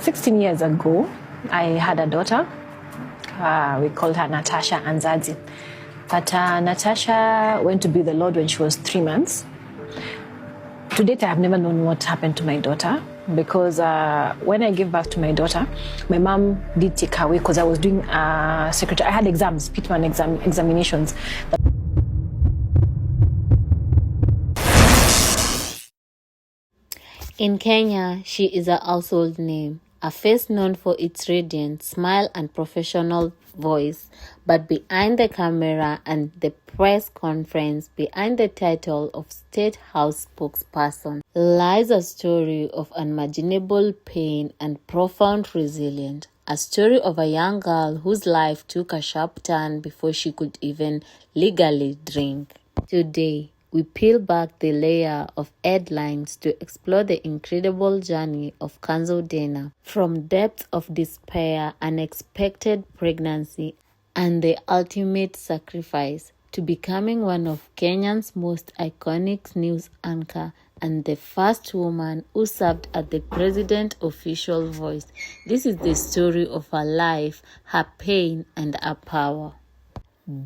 16 years ago, I had a daughter. We called her Natasha Anzazi. But Natasha went to be the Lord when she was 3 months. To date, I have never known what happened to my daughter because when I gave birth to my daughter, my mom did take her away because I was doing secretary. I had exams, Pitman examinations. In Kenya, she is a household name, a face known for its radiant smile and professional voice. But behind the camera and the press conference, behind the title of State House spokesperson, lies a story of unimaginable pain and profound resilience. A story of a young girl whose life took a sharp turn before she could even legally drink. Today, we peel back the layer of headlines to explore the incredible journey of Kanze Dena, from depths of despair, unexpected pregnancy, and the ultimate sacrifice, to becoming one of Kenya's most iconic news anchor and the first woman who served as the president's official voice. This is the story of her life, her pain, and her power.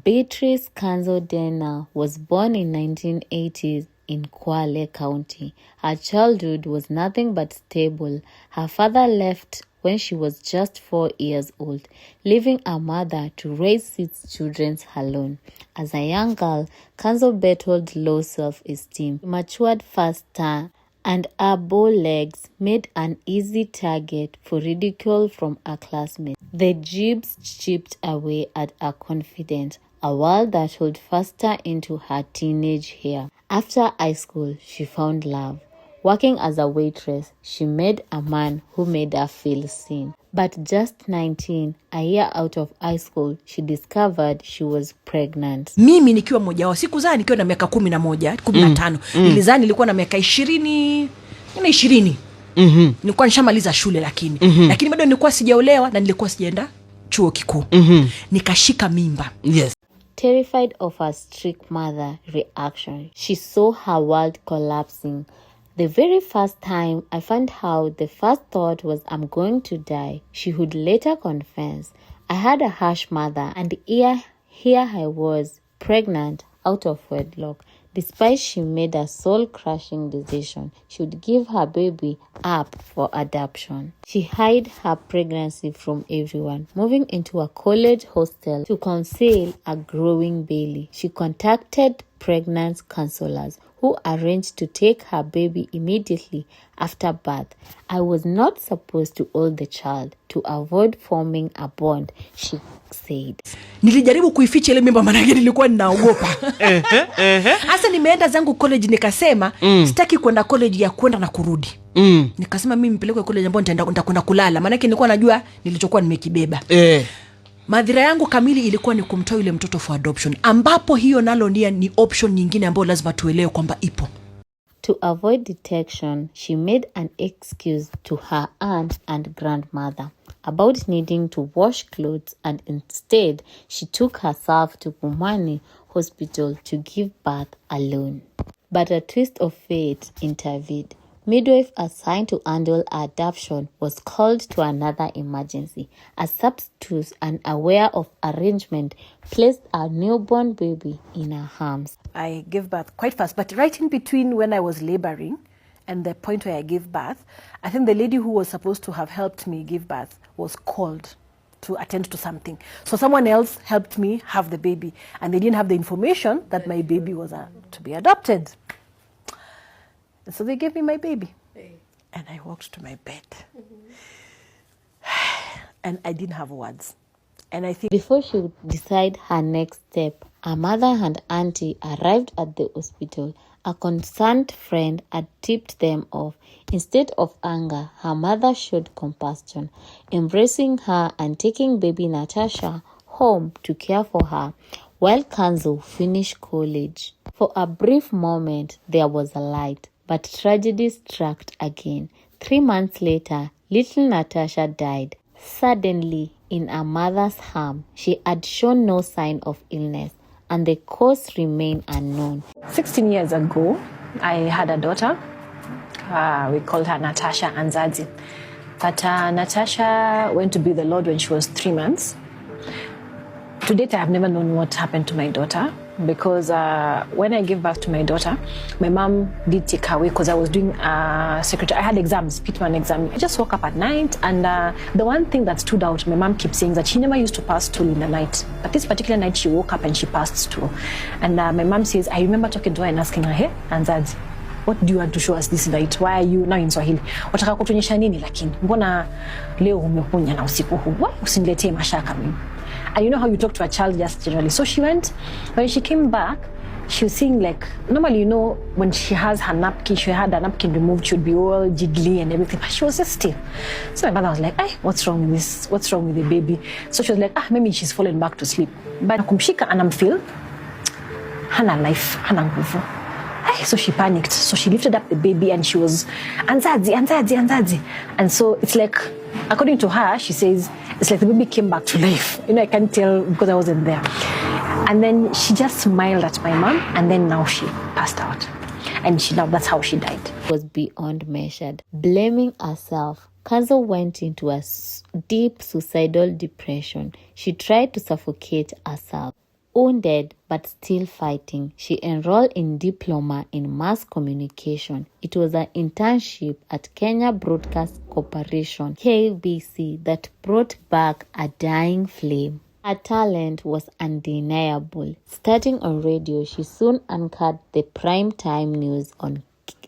Beatrice Kanze Dena was born in 1980s in Kwale County. Her childhood was nothing but stable. Her father left when she was just 4 years old, leaving her mother to raise 6 children alone. As a young girl, Kanze battled low self-esteem, matured faster, and her bow legs made an easy target for ridicule from her classmates. The jibes chipped away at her confidence, a wall that would faster into her teenage years. After high school, she found love. Working as a waitress, she met a man who made her feel seen. But just 19, a year out of high school, she discovered she was pregnant. Mimi nikiwa mmoja wao, sikuzaa nikiwa na miaka 11, 15. Nilizaa nilikuwa na miaka 20. Nilikuwa nishamaliza shule lakini bado nilikuwa sijaolewa na nilikuwa sijaenda chuo kikuu. Nikashika mimba. Yes. Terrified of her strict mother reaction, she saw her world collapsing. The very first time I found out, the first thought was, I'm going to die. She would later confess, I had a harsh mother, and here I was, pregnant, out of wedlock. Despite she made a soul-crushing decision, she would give her baby up for adoption. She hid her pregnancy from everyone, moving into a college hostel to conceal a growing belly. She contacted pregnant counselors who arranged to take her baby immediately after birth. I was not supposed to hold the child to avoid forming a bond, she said. Nilijaribu kuificha ile mimba maana nilikuwa ninaogopa. Hasa nimeenda zangu college nikasema sitaki kwenda college ya kwenda na kurudi. Nikasema mimi mpeleke college ambapo nitakwenda kulala maana nilikuwa najua nilichokuwa nimekibeba. Madhira yangu kamili ilikuwa ni kumtoa yule mtoto for adoption, ambapo hiyo nalo ni option nyingine ambayo lazima tuelewe kwamba ipo. To avoid detection, she made an excuse to her aunt and grandmother about needing to wash clothes, and instead she took herself to Pumwani Hospital to give birth alone. But a twist of fate intervened. Midwife assigned to handle adoption was called to another emergency. A substitute, unaware of arrangement, placed a newborn baby in her arms. I gave birth quite fast, but right in between when I was laboring and the point where I gave birth, I think the lady who was supposed to have helped me give birth was called to attend to something. So someone else helped me have the baby, and they didn't have the information that my baby was to be adopted. And so they gave me my baby. And I walked to my bed. And I didn't have words. And I think before she would decide her next step, her mother and auntie arrived at the hospital. A concerned friend had tipped them off. Instead of anger, her mother showed compassion, embracing her and taking baby Natasha home to care for her, while Kanze finished college. For a brief moment, there was a light, but tragedy struck again. 3 months later, little Natasha died. Suddenly, in her mother's arm, she had shown no sign of illness, and the cause remained unknown. 16 years ago, I had a daughter. We called her Natasha Anzazi. But Natasha went to be the Lord when she was 3 months. To date, I have never known what happened to my daughter because when I gave birth to my daughter, my mom did take her away because I was doing secretary. I had exams, Pitman exam. I just woke up at night, and the one thing that stood out, my mom keeps saying that she never used to pass stool in the night. But this particular night, she woke up and she passed stool. And my mom says, I remember talking to her and asking her, hey, Anzazi, what do you want to show us this night? Why are you now in Swahili? Wataka kutuonyesha nini lakini? Mbona leo umekunya na usiku huu? Usiniletee mashaka mimi. And you know how you talk to a child just generally. So she went, when she came back, she was seeing like, normally, you know, when she has her napkin, she had her napkin removed, she would be all jiggly and everything, but she was just still. So my mother was like, hey, what's wrong with this? What's wrong with the baby? So she was like, maybe she's fallen back to sleep. But kumshika anamfeel, hana life, hana nguvu. So she panicked. So she lifted up the baby and she was, Anzazi, Anzazi, Anzazi. And so it's like, according to her, she says, it's like the baby came back to life. You know, I can't tell because I wasn't there. And then she just smiled at my mom, and then now she passed out. And that's how she died. It was beyond measured. Blaming herself, Kanze went into a deep suicidal depression. She tried to suffocate herself. Wounded but still fighting, she enrolled in diploma in mass communication. It was an internship at Kenya Broadcast Corporation, KBC, that brought back a dying flame. Her talent was undeniable. Starting on radio, she soon anchored the prime time news on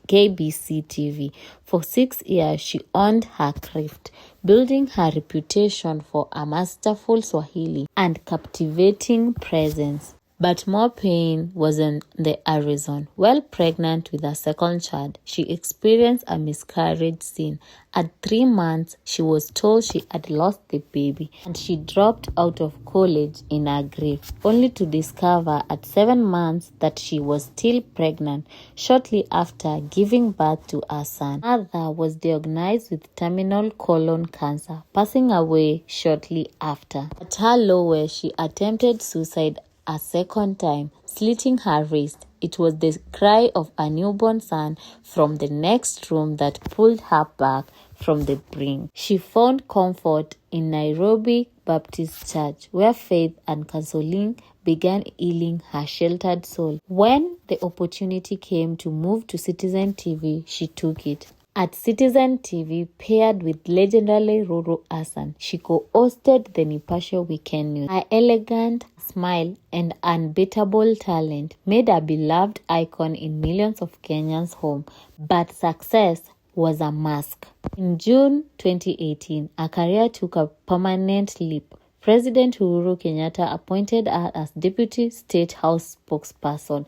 KBC TV. For 6 years, she honed her craft, building her reputation for a masterful Swahili and captivating presence. But more pain was in the horizon. While pregnant with her second child, she experienced a miscarriage scene. At 3 months, she was told she had lost the baby, and she dropped out of college in her grief, only to discover at 7 months that she was still pregnant shortly after giving birth to her son. Her mother was diagnosed with terminal colon cancer, passing away shortly after. At her lowest, she attempted suicide a second time, slitting her wrist. It was the cry of a newborn son from the next room that pulled her back from the brink. She found comfort in Nairobi Baptist Church, where faith and counseling began healing her sheltered soul. When the opportunity came to move to Citizen TV, she took it. At Citizen TV, paired with legendary Roro Hassan, she co-hosted the Nipashe Weekend News. Her elegant smile and unbeatable talent made her beloved icon in millions of Kenyans' homes, but success was a mask. In June 2018, her career took a permanent leap. President Uhuru Kenyatta appointed her as Deputy State House spokesperson.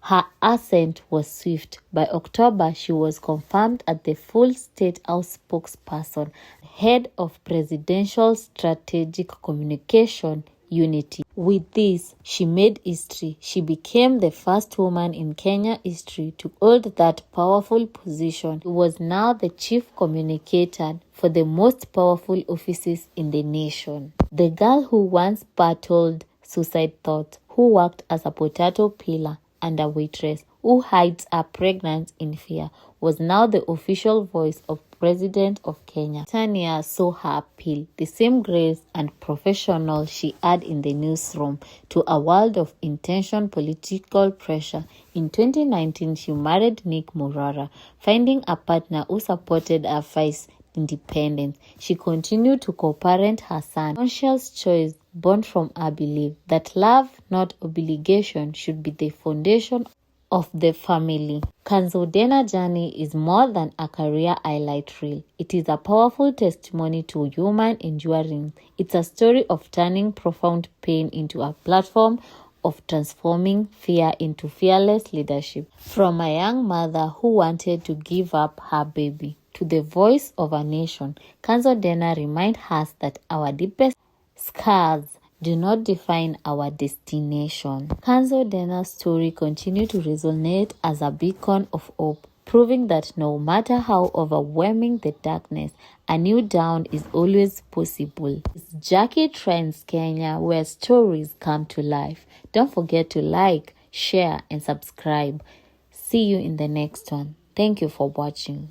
Her ascent was swift. By October, she was confirmed as the full State House spokesperson, head of Presidential Strategic Communication Unity. With this, she made history. She became the first woman in Kenya history to hold that powerful position. She was now the chief communicator for the most powerful offices in the nation. The girl who once battled suicide thoughts, who worked as a potato peeler and a waitress, who hides her pregnancy in fear, was now the official voice of President of Kenya. Tania saw her appeal, the same grace and professional she had in the newsroom, to a world of intense political pressure. In 2019, she married Nick Murara, finding a partner who supported her fight independence. She continued to co-parent her son. Conscious choice born from her belief that love, not obligation, should be the foundation of the family. Kanze Dena journey is more than a career highlight reel. It is a powerful testimony to human endurance. It's a story of turning profound pain into a platform of transforming fear into fearless leadership. From a young mother who wanted to give up her baby to the voice of a nation, Kanze Dena reminds us that our deepest scars do not define our destination. Kanze Dena's story continues to resonate as a beacon of hope, proving that no matter how overwhelming the darkness, a new dawn is always possible. It's Jackie Trends Kenya, where stories come to life. Don't forget to like, share, and subscribe. See you in the next one. Thank you for watching.